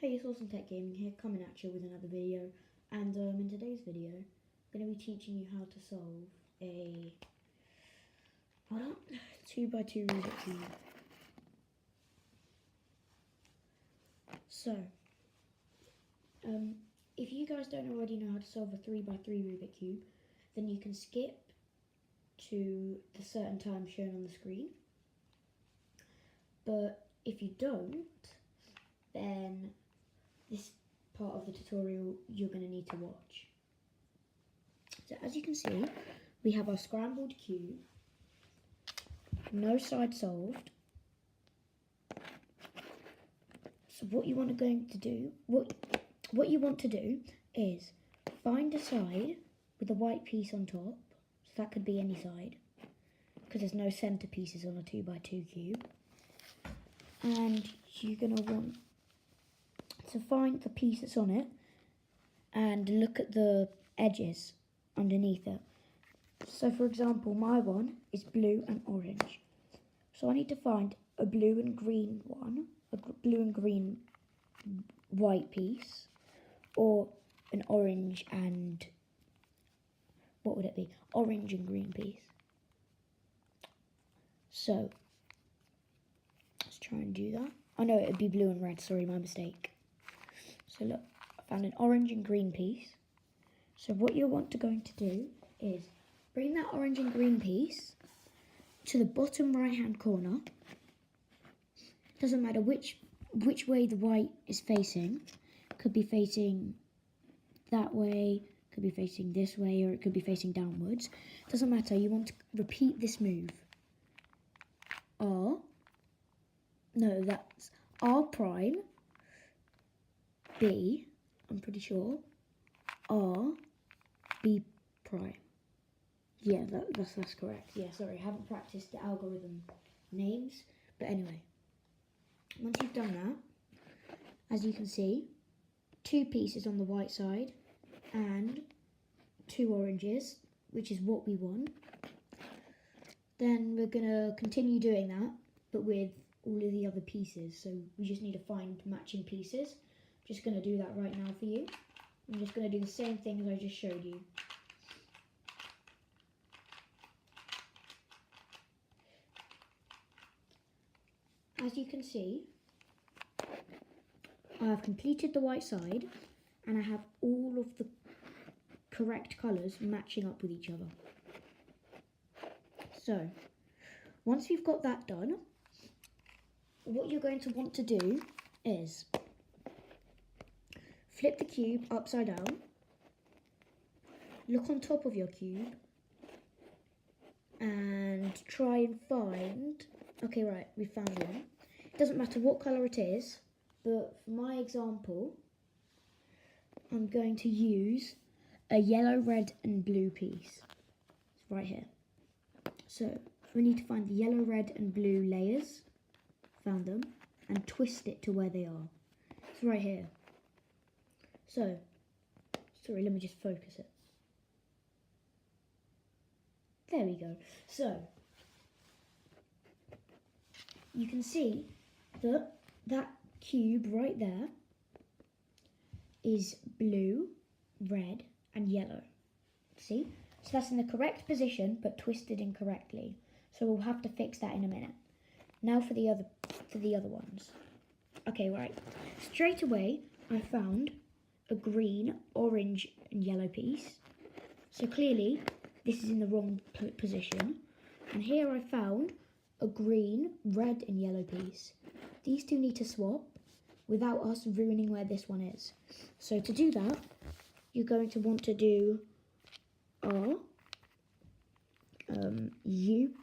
Hey, it's Awesome Tech Gaming here, coming at you with another video. And in today's video, I'm going to be teaching you how to solve a 2x2 Rubik Cube. So, if you guys don't already know how to solve a 3x3 Rubik Cube, then you can skip to the certain time shown on the screen. But if you don't, then this part of the tutorial you're going to need to watch. So as you can see, we have our scrambled cube, no side solved. So what you want to do is find a side with a white piece on top. So that could be any side, because there's no center pieces on a 2x2 cube. And you're going to want to find the piece that's on it and look at the edges underneath it. So for example, my one is blue and orange. So I need to find a blue and green one, a blue and green white piece, or an orange and, what would it be? Orange and green piece. So let's try and do that. Oh no, it would be blue and red, sorry, my mistake. So look, I found an orange and green piece. So what you're going to do is bring that orange and green piece to the bottom right hand corner. Doesn't matter which way the white is facing. Could be facing that way, could be facing this way, or it could be facing downwards. Doesn't matter, you want to repeat this move. That's R prime, B, I'm pretty sure, R, B prime. Yeah, that's correct. Yeah, sorry, I haven't practiced the algorithm names. But anyway, once you've done that, as you can see, 2 pieces on the white side and 2 oranges, which is what we want. Then we're going to continue doing that, but with all of the other pieces. So we just need to find matching pieces. I'm just going to do that right now for you. I'm just going to do the same thing as I just showed you. As you can see, I have completed the white side and I have all of the correct colours matching up with each other. So, once you've got that done, what you're going to want to do is flip the cube upside down, look on top of your cube, and try and find... Okay, right, we found one. It doesn't matter what colour it is, but for my example, I'm going to use a yellow, red and blue piece. It's right here. So, we need to find the yellow, red and blue layers. Found them. And twist it to where they are. It's right here. So, sorry, let me just focus it. There we go. So, you can see that that cube right there is blue, red and yellow. See? So that's in the correct position but twisted incorrectly. So we'll have to fix that in a minute. Now for the other ones. Okay, right. Straight away I found a green, orange and yellow piece. So clearly this is in the wrong position. And here I found a green, red and yellow piece. These two need to swap without us ruining where this one is. So to do that, you're going to want to do R, U,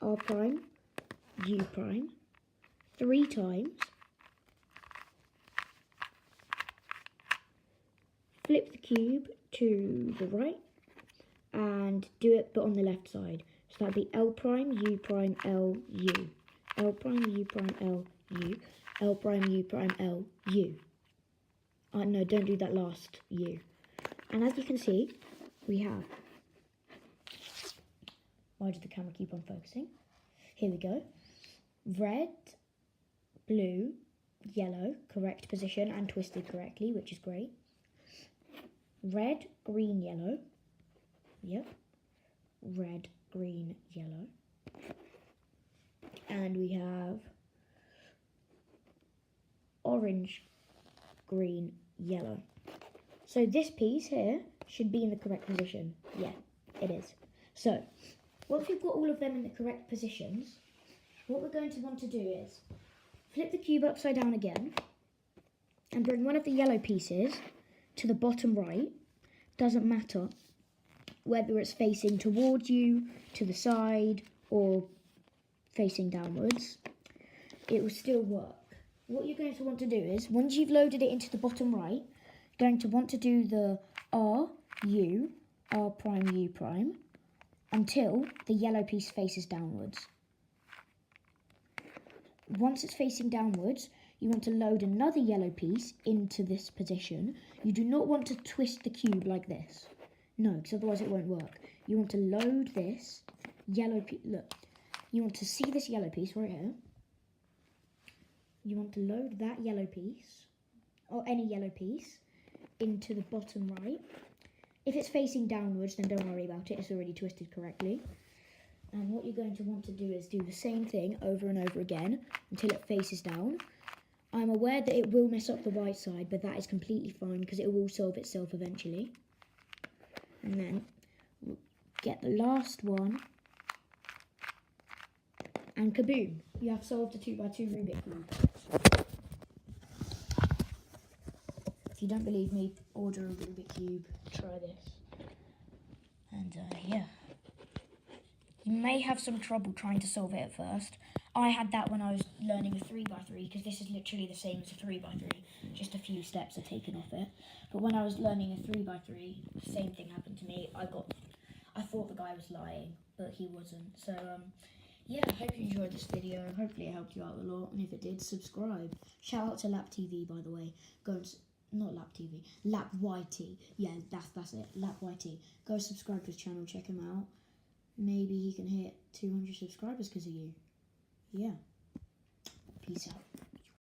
R prime, U prime, 3 times. Flip the cube to the right and do it but on the left side. So that'd be L prime, U prime, L, U. L prime, U prime, L, U. L prime, U prime, L, U. No, don't do that last U. And as you can see, we have... Why did the camera keep on focusing? Here we go. Red, blue, yellow, correct position and twisted correctly, which is great. Red, green, yellow. Yep. Red, green, yellow. And we have orange, green, yellow. So this piece here should be in the correct position. Yeah, it is. So once we've got all of them in the correct positions, what we're going to want to do is flip the cube upside down again and bring one of the yellow pieces to the bottom right. Doesn't matter whether it's facing towards you, to the side, or facing downwards. It will still work. What you're going to want to do is, once you've loaded it into the bottom right, you're going to want to do the R prime, U prime, until the yellow piece faces downwards. Once it's facing downwards, you want to load another yellow piece into this position. You do not want to twist the cube like this. No, because otherwise it won't work. You want to load this yellow piece. Look, you want to see this yellow piece right here. You want to load that yellow piece, or any yellow piece, into the bottom right. If it's facing downwards, then don't worry about it. It's already twisted correctly. And what you're going to want to do is do the same thing over and over again until it faces down. I'm aware that it will mess up the right side, but that is completely fine because it will solve itself eventually. And then get the last one, and kaboom, you have solved a 2x2 Rubik Cube. If you don't believe me, order a Rubik Cube, try this. And yeah. You may have some trouble trying to solve it at first. I had that when I was learning a 3x3, because this is literally the same as a 3x3, just a few steps are taken off it. But when I was learning a 3x3, the same thing happened to me. I thought the guy was lying, but he wasn't. So yeah, I hope you enjoyed this video. Hopefully it helped you out a lot, and if it did, subscribe. Shout out to Lap TV, by the way. Go and not Lap TV, Lap YT. Yeah, that's it, Lap YT. Go subscribe to his channel, check him out. Maybe he can hit 200 subscribers because of you. Yeah. Peace out.